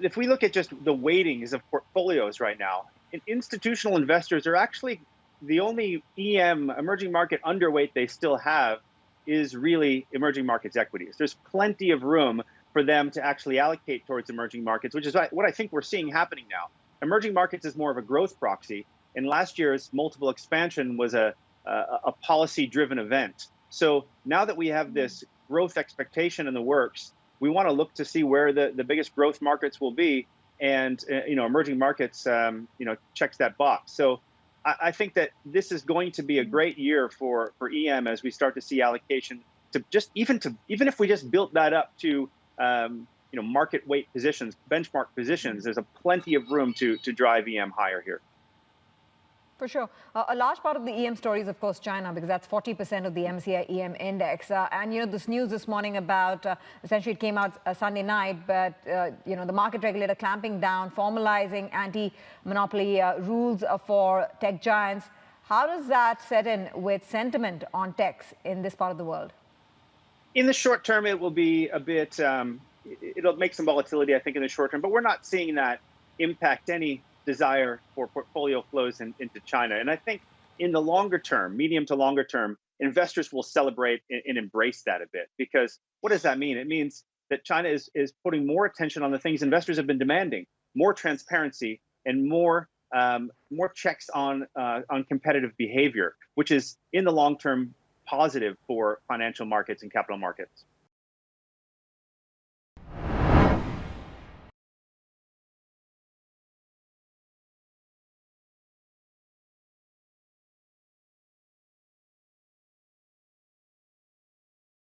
if we look at just the weightings of portfolios right now, institutional investors are actually the only emerging market underweight they still have is really emerging markets equities. There's plenty of room for them to actually allocate towards emerging markets, which is what I think we're seeing happening now. Emerging markets is more of a growth proxy, and last year's multiple expansion was a policy-driven event. So now that we have this growth expectation in the works, we want to look to see where the biggest growth markets will be, and emerging markets checks that box. So I think that this is going to be a great year for EM as we start to see allocation to even if we just built that up to market weight positions, benchmark positions. There's plenty of room to drive EM higher here. For sure. A large part of the EM story is, of course, China, because that's 40% of the MSCI EM index. And, this news this morning about, essentially it came out Sunday night, but, the market regulator clamping down, formalizing anti-monopoly rules for tech giants. How does that set in with sentiment on techs in this part of the world? In the short term, it will be a bit, it'll make some volatility, I think, in the short term, but we're not seeing that impact any desire for portfolio flows into China. And I think in the longer term, medium to longer term, investors will celebrate and embrace that a bit. Because what does that mean? It means that China is putting more attention on the things investors have been demanding, more transparency and more checks on competitive behavior, which is in the long term positive for financial markets and capital markets.